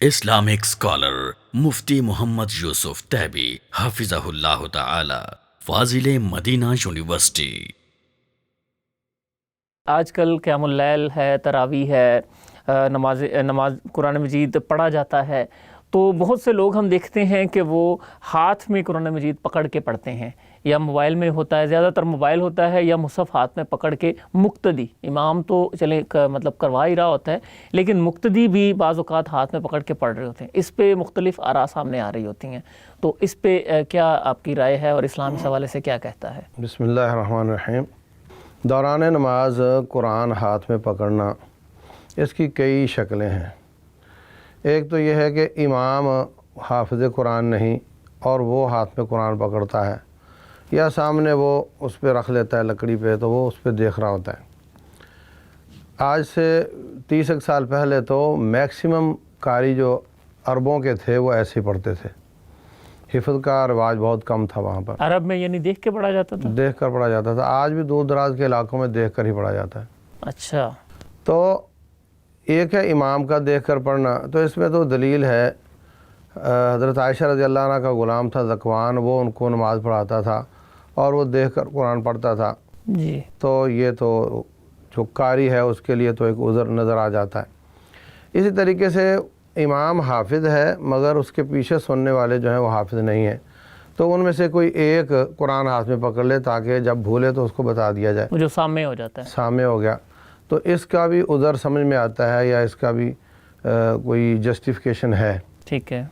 Islamic scholar مفتی محمد یوسف تیبی حفظہ اللہ تعالی، فاضل Medina university. آج کل قیام اللیل ہے، تراویح ہے، نماز قرآن مجید پڑھا جاتا ہے، تو بہت سے لوگ ہم دیکھتے ہیں کہ وہ ہاتھ میں قرآن مجید پکڑ کے پڑھتے ہیں، یا موبائل میں ہوتا ہے، زیادہ تر موبائل ہوتا ہے، یا مصحف ہاتھ میں پکڑ کے مقتدی، امام تو چلیں مطلب کروا ہی رہا ہوتا ہے، لیکن مقتدی بھی بعض اوقات ہاتھ میں پکڑ کے پڑھ رہے ہوتے ہیں۔ اس پہ مختلف آراء سامنے آ رہی ہوتی ہیں، تو اس پہ کیا آپ کی رائے ہے اور اسلام اس حوالے سے کیا کہتا ہے؟ بسم اللہ الرحمن الرحیم۔ دوران نماز قرآن ہاتھ میں پکڑنا، اس کی کئی شکلیں ہیں۔ ایک تو یہ ہے کہ امام حافظ قرآن نہیں اور وہ ہاتھ میں قرآن پکڑتا ہے، یا سامنے وہ اس پہ رکھ لیتا ہے لکڑی پہ، تو وہ اس پہ دیکھ رہا ہوتا ہے۔ آج سے 30 سال پہلے تو میکسیمم قاری جو عربوں کے تھے وہ ایسے ہی پڑھتے تھے، حفظ کا رواج بہت کم تھا وہاں پر۔ عرب میں یعنی دیکھ کے پڑھا جاتا تھا؟ دیکھ کر پڑھا جاتا تھا، آج بھی دور دراز کے علاقوں میں دیکھ کر ہی پڑھا جاتا ہے۔ اچھا، تو ایک ہے امام کا دیکھ کر پڑھنا، تو اس میں تو دلیل ہے، حضرت عائشہ رضی اللہ عنہ کا غلام تھا ذکوان، وہ ان کو نماز پڑھاتا تھا اور وہ دیکھ کر قرآن پڑھتا تھا۔ جی، تو یہ تو جو قاری ہے اس کے لیے تو ایک عذر نظر آ جاتا ہے۔ اسی طریقے سے امام حافظ ہے مگر اس کے پیچھے سننے والے جو ہیں وہ حافظ نہیں ہیں، تو ان میں سے کوئی ایک قرآن ہاتھ میں پکڑ لے تاکہ جب بھولے تو اس کو بتا دیا جائے، وہ جو سامنے ہو جاتا ہے، سامنے ہو گیا، تو اس کا بھی عذر سمجھ میں آتا ہے، یا اس کا بھی کوئی جسٹیفیکیشن ہے۔ ٹھیک ہے۔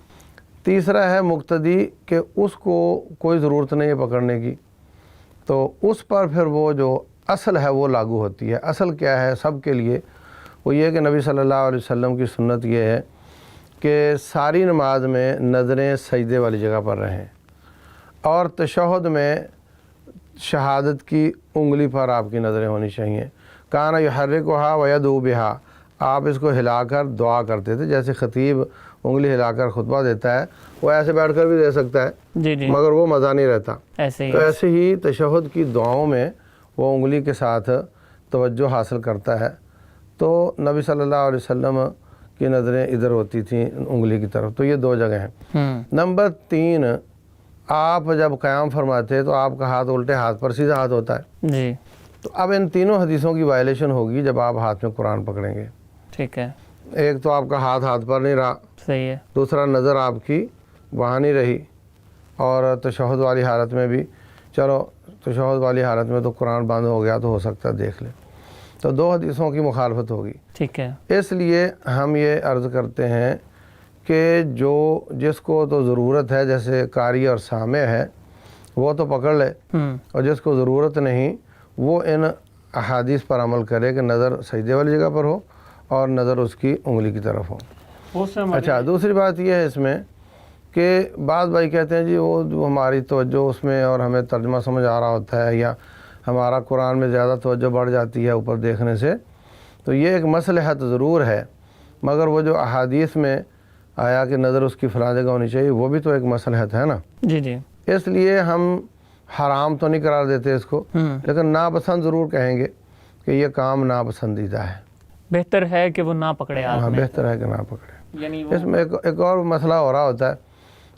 تیسرا ہے مقتدی، کہ اس کو کوئی ضرورت نہیں ہے پکڑنے کی، تو اس پر پھر وہ جو اصل ہے وہ لاگو ہوتی ہے۔ اصل کیا ہے سب کے لیے؟ وہ یہ کہ نبی صلی اللہ علیہ وسلم کی سنت یہ ہے کہ ساری نماز میں نظریں سجدے والی جگہ پر رہیں، اور تشہد میں شہادت کی انگلی پر آپ کی نظریں ہونی چاہیے۔ کان یحرکھا ویدعو بہا، آپ اس کو ہلا کر دعا کرتے تھے، جیسے خطیب انگلی ہلا کر خطبہ دیتا ہے، وہ ایسے بیٹھ کر بھی دے سکتا ہے، جی جی، مگر وہ مزہ نہیں رہتا۔ ایسے تو ہی ایسے ہی تشہد کی دعاؤں میں وہ انگلی کے ساتھ توجہ حاصل کرتا ہے، تو نبی صلی اللہ علیہ وسلم کی نظریں ادھر ہوتی تھیں انگلی کی طرف۔ تو یہ دو جگہ ہیں۔ نمبر 3، آپ جب قیام فرماتے تو آپ کا ہاتھ الٹے ہاتھ پر سیدھا ہاتھ ہوتا ہے، جی، تو اب ان تینوں حدیثوں کی وائلیشن ہوگی جب آپ ہاتھ میں قرآن پکڑیں گے۔ ٹھیک ہے، ایک تو آپ کا ہاتھ پر نہیں رہا، صحیح ہے، دوسرا نظر آپ کی وہاں نہیں رہی، اور تشہد والی حالت میں بھی، چلو تشہد والی حالت میں تو قرآن بند ہو گیا تو ہو سکتا ہے دیکھ لیں، تو دو حدیثوں کی مخالفت ہوگی۔ ٹھیک ہے، اس لیے ہم یہ عرض کرتے ہیں کہ جس کو تو ضرورت ہے، جیسے قاری اور سامع ہے، وہ تو پکڑ لے، اور جس کو ضرورت نہیں وہ ان احادیث پر عمل کرے کہ نظر سجدے والی جگہ پر ہو اور نظر اس کی انگلی کی طرف ہو۔ اچھا، دوسری بات یہ ہے اس میں کہ بعض بھائی کہتے ہیں جی وہ جو ہماری توجہ اس میں اور ہمیں ترجمہ سمجھ آ رہا ہوتا ہے، یا ہمارا قرآن میں زیادہ توجہ بڑھ جاتی ہے اوپر دیکھنے سے، تو یہ ایک مصلحت ضرور ہے، مگر وہ جو احادیث میں آیا کہ نظر اس کی فلاں جگہ ہونی چاہیے، وہ بھی تو ایک مصلحت ہے نا۔ جی جی، اس لیے ہم حرام تو نہیں قرار دیتے اس کو، لیکن ناپسند ضرور کہیں گے کہ یہ کام ناپسندیدہ ہے، بہتر ہے کہ وہ نہ پکڑے ہاتھ ہاں میں، بہتر ہے کہ نہ پکڑے۔ یعنی اس میں ایک اور مسئلہ ہو رہا ہوتا ہے،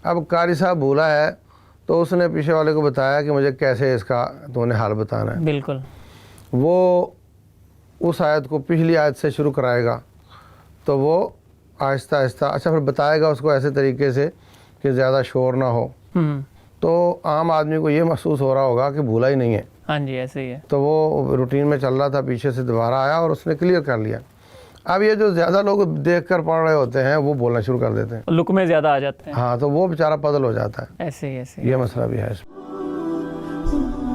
اب قاری صاحب بھولا ہے تو اس نے پیچھے والے کو بتایا کہ مجھے کیسے اس کا تو نے حال بتانا ہے، بالکل، وہ اس آیت کو پچھلی آیت سے شروع کرائے گا، تو وہ آہستہ آہستہ اچھا پھر بتائے گا اس کو ایسے طریقے سے کہ زیادہ شور نہ ہو، تو عام آدمی کو یہ محسوس ہو رہا ہوگا کہ بھولا ہی نہیں ہے، ہاں جی، ایسے ہی ہے، تو وہ روٹین میں چل رہا تھا، پیچھے سے دوبارہ آیا اور اس نے کلیئر کر لیا۔ اب یہ جو زیادہ لوگ دیکھ کر پڑھ رہے ہوتے ہیں وہ بولنا شروع کر دیتے ہیں، لک میں زیادہ آ جاتے ہیں، ہاں، تو وہ بیچارہ پزل ہو جاتا ہے، ایسے ہی یہ مسئلہ بھی ہے اس میں۔